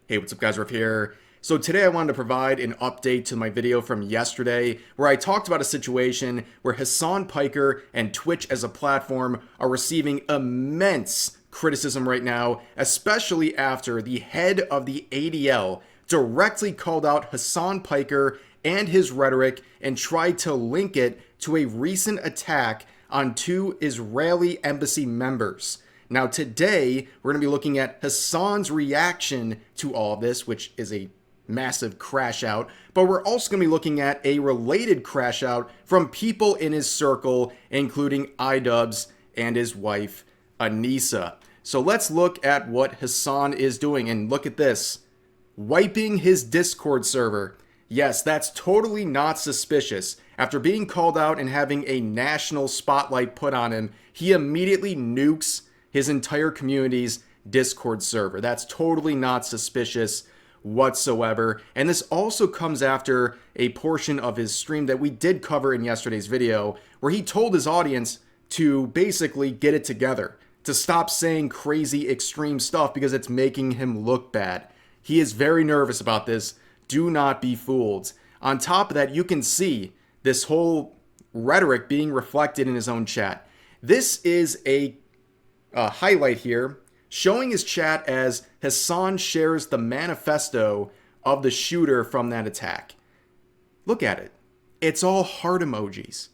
Hey, what's up guys, Riff here. So today I wanted to provide an update to my video from yesterday where I talked about a situation where Hasan Piker and Twitch as a platform are receiving immense criticism right now, especially after the head of the ADL directly called out Hasan Piker and his rhetoric and tried to link it to a recent attack on two Israeli embassy members. Now today, we're going to be looking at Hasan's reaction to all of this, which is a massive crash out, but we're also going to be looking at a related crash out from people in his circle, including Idubbbz and his wife, Anisa. So let's look at what Hasan is doing, and look at this. Wiping his Discord server. Yes, that's totally not suspicious. After being called out and having a national spotlight put on him, he immediately nukes his entire community's Discord server. That's totally not suspicious whatsoever. And this also comes after a portion of his stream that we did cover in yesterday's video, where he told his audience to basically get it together, to stop saying crazy extreme stuff because it's making him look bad. He is very nervous about this. Do not be fooled. On top of that, you can see this whole rhetoric being reflected in his own chat. This is a highlight here showing his chat as Hasan shares the manifesto of the shooter from that attack. Look at it. It's all heart emojis.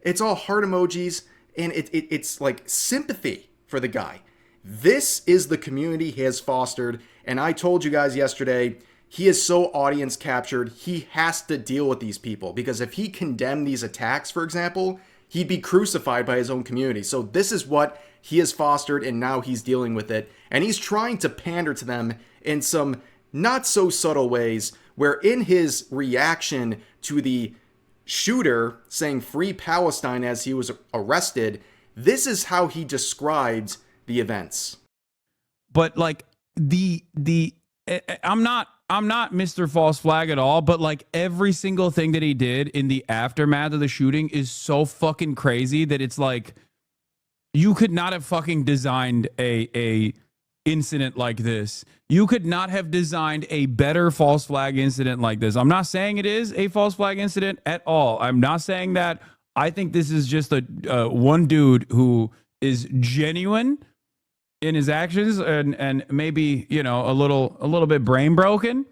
It's all heart emojis, and it's like sympathy for the guy. This is the community he has fostered, and I told you guys yesterday, he is so audience captured, he has to deal with these people, because if he condemned these attacks, for example, he'd be crucified by his own community. So this is what he has fostered, and now he's dealing with it. And he's trying to pander to them in some not so subtle ways, where in his reaction to the shooter saying free Palestine as he was arrested, this is how he described the events. But like I'm not Mr. False Flag at all, but like every single thing that he did in the aftermath of the shooting is so fucking crazy that it's like you could not have fucking designed a incident like this. You could not have designed a better false flag incident like this. I'm not saying it is a false flag incident at all. I'm not saying that. I think this is just a one dude who is genuine in his actions and maybe, you know, a little bit brain broken.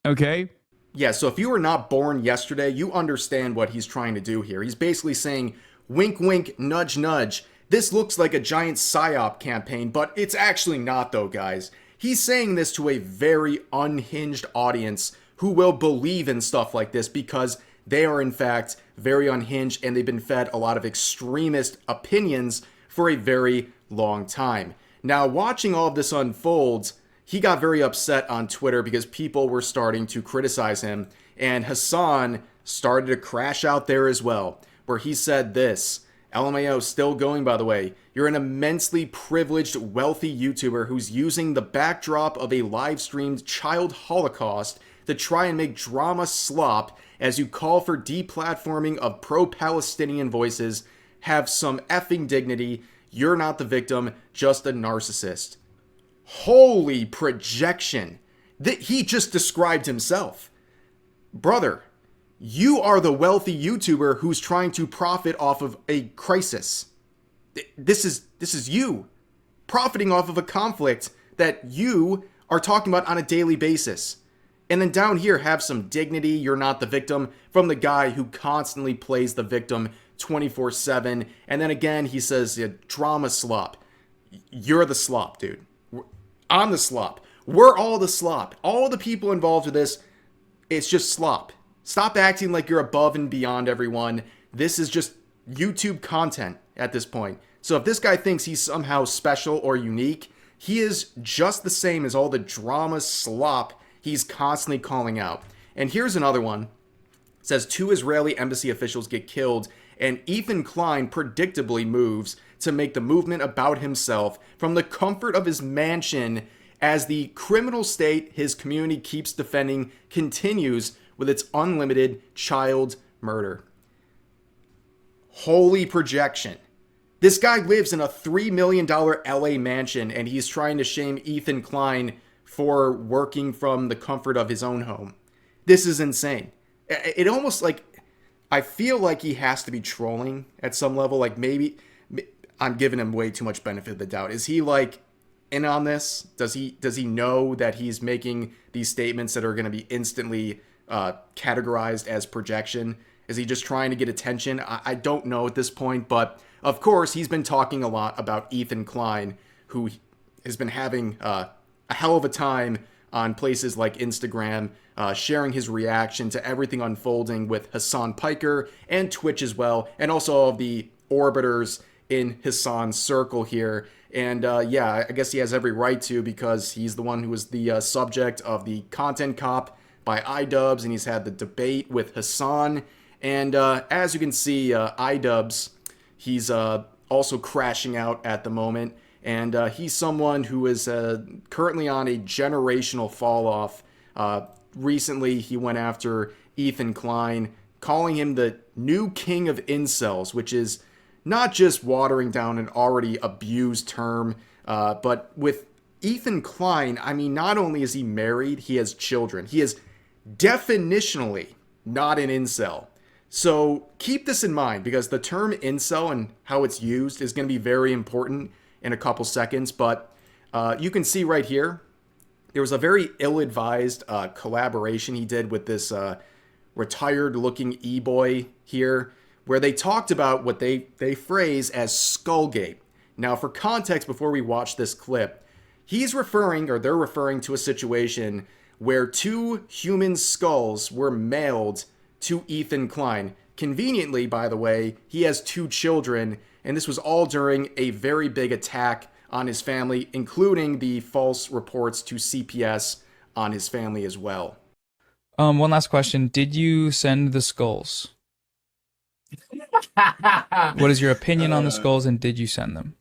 Okay. Yeah, so if you were not born yesterday, you understand what he's trying to do here. He's basically saying, wink, wink, nudge, nudge. This looks like a giant PSYOP campaign, but it's actually not though, guys. He's saying this to a very unhinged audience who will believe in stuff like this because they are in fact very unhinged and they've been fed a lot of extremist opinions for a very long time. Now, watching all of this unfold, he got very upset on Twitter because people were starting to criticize him, and Hasan started to crash out there as well, where he said this, LMAO, still going by the way, you're an immensely privileged, wealthy YouTuber who's using the backdrop of a live-streamed child holocaust to try and make drama slop as you call for deplatforming of pro-Palestinian voices. Have some effing dignity. You're not the victim, just a narcissist. Holy projection. He just described himself. Brother, you are the wealthy YouTuber who's trying to profit off of a crisis. This is you profiting off of a conflict that you are talking about on a daily basis. And then down here, have some dignity. You're not the victim, from the guy who constantly plays the victim 24/7. And then again, he says, yeah, drama slop. You're the slop, dude. I'm the slop. We're all the slop. All the people involved with this, it's just slop. Stop acting like you're above and beyond everyone. This is just YouTube content at this point. So if this guy thinks he's somehow special or unique, he is just the same as all the drama slop he's constantly calling out. And here's another one. It says 2 Israeli embassy officials get killed, and Ethan Klein predictably moves to make the movement about himself from the comfort of his mansion as the criminal state his community keeps defending continues with its unlimited child murder. Holy projection. This guy lives in a $3 million LA mansion, and he's trying to shame Ethan Klein for working from the comfort of his own home. This is insane. It almost like, I feel like he has to be trolling at some level. Like maybe I'm giving him way too much benefit of the doubt. Is he like in on this? Does he know that he's making these statements that are going to be instantly categorized as projection? Is he just trying to get attention? I don't know at this point, but of course he's been talking a lot about Ethan Klein, who has been having a hell of a time on places like Instagram, sharing his reaction to everything unfolding with Hasan Piker and Twitch as well, and also all of the orbiters in Hassan's circle here. And yeah, I guess he has every right to, because he's the one who was the subject of the content cop by Idubbbz, and he's had the debate with Hassan. And as you can see, Idubbbz, he's also crashing out at the moment. And he's someone who is currently on a generational fall off. Recently, he went after Ethan Klein, calling him the new king of incels, which is not just watering down an already abused term, but with Ethan Klein, I mean, not only is he married, he has children. He is definitionally not an incel. So keep this in mind, because the term incel and how it's used is going to be very important in a couple seconds. But you can see right here, there was a very ill-advised collaboration he did with this retired-looking e-boy here, where they talked about what they phrase as Skullgate. Now, for context, before we watch this clip, they're referring to a situation where 2 human skulls were mailed to Ethan Klein. Conveniently, by the way, he has 2 children, and this was all during a very big attack on his family, including the false reports to CPS on his family as well. One last question. Did you send the skulls? What is your opinion on the skulls, and did you send them?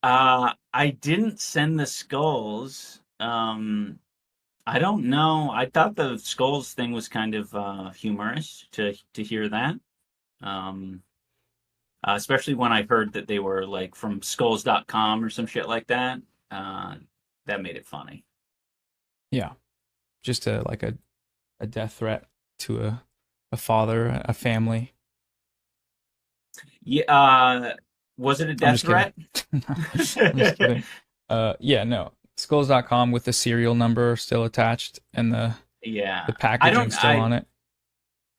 I didn't send the skulls. I don't know. I thought the skulls thing was kind of humorous to hear that. Especially when I heard that they were like from skulls.com or some shit like that. That made it funny. Yeah. Just a death threat to a father, a family. Yeah, was it a death threat? I'm just kidding. Yeah, no. Skulls.com with the serial number still attached and the packaging still on it.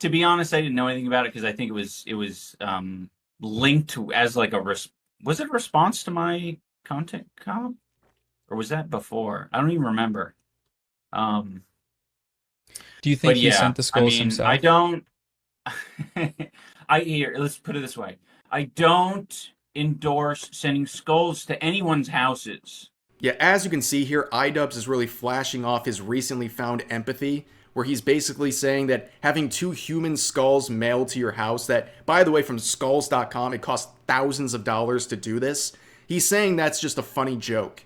To be honest, I didn't know anything about it because I think it was linked to as like was it a response to my content column, or was that before? I don't even remember. Do you think he sent the skulls himself? I don't. Let's put it this way. I don't endorse sending skulls to anyone's houses. Yeah, as you can see here, Idubbbz is really flashing off his recently found empathy, where he's basically saying that having 2 human skulls mailed to your house, that, by the way, from skulls.com, it costs thousands of dollars to do this. He's saying that's just a funny joke.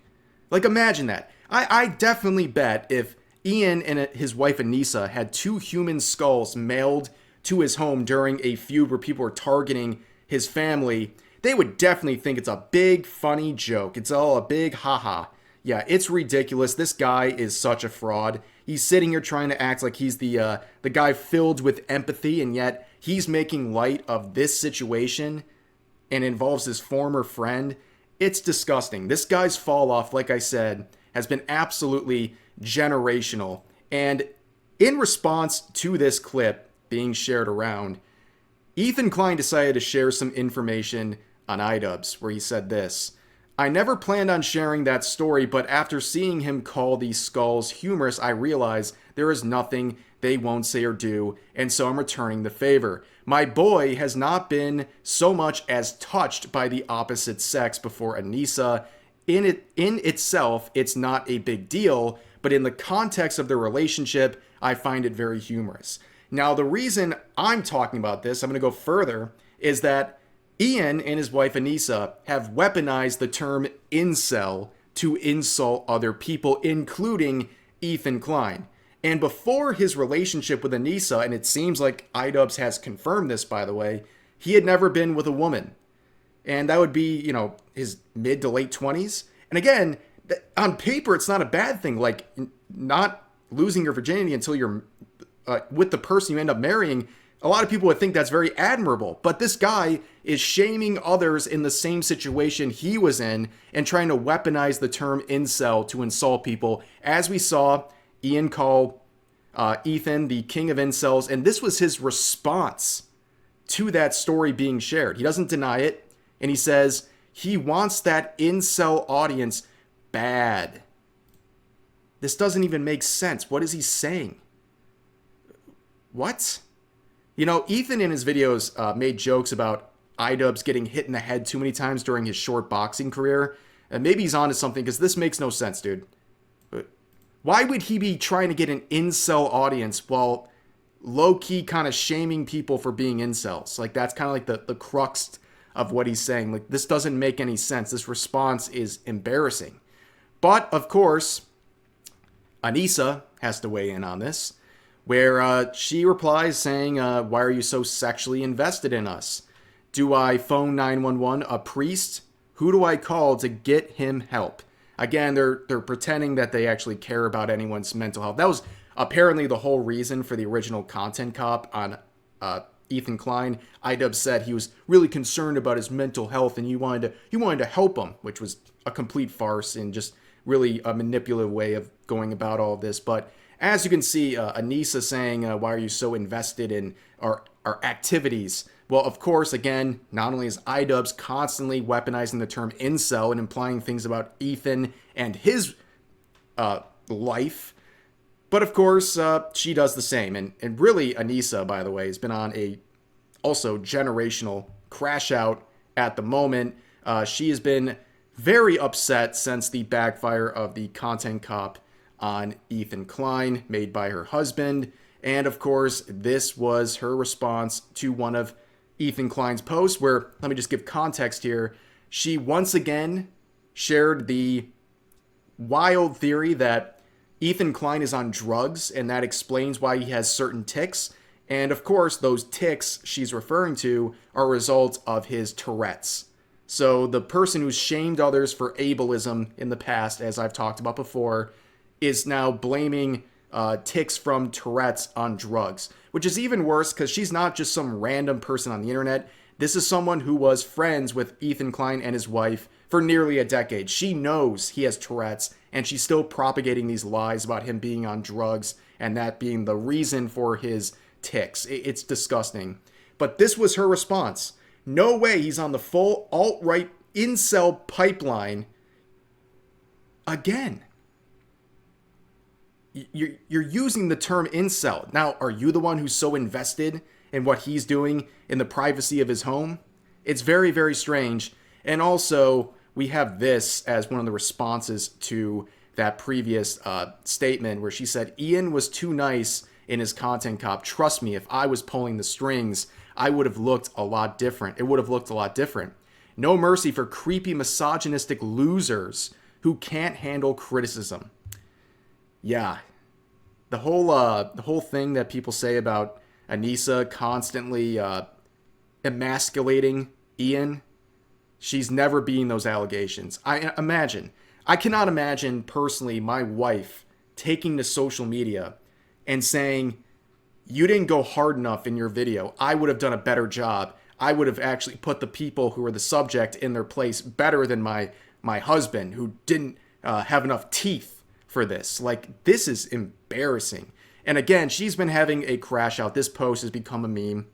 Like, imagine that. I definitely bet if Ian and his wife Anisa had 2 human skulls mailed to his home during a feud where people were targeting his family, they would definitely think it's a big, funny joke. It's all a big haha. Yeah, it's ridiculous. This guy is such a fraud. He's sitting here trying to act like he's the guy filled with empathy, and yet he's making light of this situation and involves his former friend. It's disgusting. This guy's fall off, like I said, has been absolutely generational. And in response to this clip being shared around, Ethan Klein decided to share some information on Idubbbz, where he said this: "I never planned on sharing that story, but after seeing him call these skulls humorous, I realize there is nothing they won't say or do, and so I'm returning the favor. My boy has not been so much as touched by the opposite sex before Anisa. In itself, it's not a big deal, but in the context of their relationship, I find it very humorous." Now, the reason I'm talking about this, I'm going to go further, is that Ian and his wife Anisa have weaponized the term incel to insult other people, including Ethan Klein. And before his relationship with Anisa, and it seems like Idubbbz has confirmed this, by the way, he had never been with a woman. And that would be, his mid to late 20s. And again, On paper, it's not a bad thing. Like, not losing your virginity until you're with the person you end up marrying, a lot of people would think that's very admirable. But this guy is shaming others in the same situation he was in and trying to weaponize the term incel to insult people. As we saw Ian call Ethan the king of incels, and this was his response to that story being shared. He doesn't deny it, and he says he wants that incel audience bad. This doesn't even make sense. What is he saying? What? You know, Ethan in his videos made jokes about Idubbbz getting hit in the head too many times during his short boxing career. And maybe he's onto something, because this makes no sense, dude. Why would he be trying to get an incel audience while low-key kind of shaming people for being incels? Like, that's kind of like the crux of what he's saying. Like, this doesn't make any sense. This response is embarrassing. But, of course, Anisa has to weigh in on this, where she replies saying, why are you so sexually invested in us? Do I phone 911 a priest? Who do I call to get him help? Again, they're pretending that they actually care about anyone's mental health. That was apparently the whole reason for the original content cop on Ethan Klein. Idubbbz said he was really concerned about his mental health and he wanted to help him, which was a complete farce and just really a manipulative way of going about all of this. But as you can see, Anisa saying, why are you so invested in our activities? Well, of course, again, not only is Idubbbz constantly weaponizing the term incel and implying things about Ethan and his life, but of course, she does the same. And really, Anisa, by the way, has been on a also generational crash out at the moment. She has been very upset since the backfire of the content cop on Ethan Klein made by her husband. And of course, this was her response to one of Ethan Klein's posts, where, let me just give context here, she once again shared the wild theory that Ethan Klein is on drugs, and that explains why he has certain tics. And of course, those tics she's referring to are a result of his Tourette's. So the person who's shamed others for ableism in the past, as I've talked about before, is now blaming tics from Tourette's on drugs, which is even worse because she's not just some random person on the internet. This is someone who was friends with Ethan Klein and his wife for nearly a decade. She knows he has Tourette's, and she's still propagating these lies about him being on drugs and that being the reason for his tics. It's disgusting. But this was her response. No way he's on the full alt-right incel pipeline again. You're using the term incel. Now, are you the one who's so invested in what he's doing in the privacy of his home? It's very, very strange. And also, we have this as one of the responses to that previous statement where she said, Ian was too nice in his content cop. Trust me, if I was pulling the strings, I would have looked a lot different. It would have looked a lot different. No mercy for creepy, misogynistic losers who can't handle criticism. Yeah, the whole thing that people say about Anisa constantly emasculating Ian, she's never beating those allegations. I cannot imagine personally my wife taking to social media and saying, you didn't go hard enough in your video. I would have done a better job. I would have actually put the people who were the subject in their place better than my husband, who didn't have enough teeth for this. Like, this is embarrassing. And again, she's been having a crash out. This post has become a meme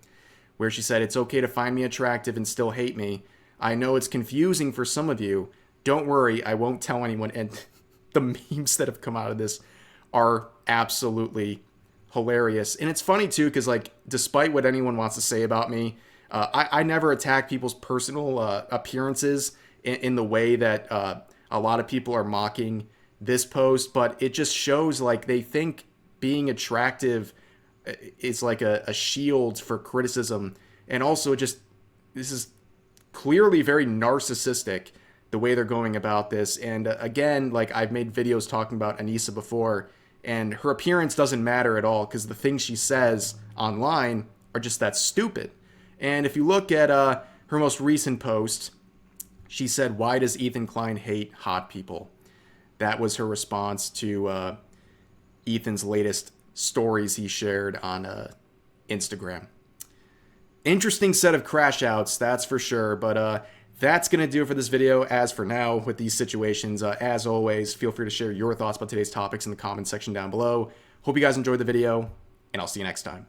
where she said, it's okay to find me attractive and still hate me. I know it's confusing for some of you. Don't worry, I won't tell anyone. And the memes that have come out of this are absolutely hilarious. And it's funny too, because like, despite what anyone wants to say about me, I never attack people's personal appearances in the way that a lot of people are mocking this post, but it just shows like they think being attractive is like a shield for criticism. And also this is clearly very narcissistic the way they're going about this. And again, like I've made videos talking about Anisa before, and her appearance doesn't matter at all because the things she says online are just that stupid. And if you look at her most recent post, she said, why does Ethan Klein hate hot people? That was her response to Ethan's latest stories he shared on Instagram. Interesting set of crash outs, that's for sure. But that's going to do it for this video as for now with these situations. As always, feel free to share your thoughts about today's topics in the comments section down below. Hope you guys enjoyed the video, and I'll see you next time.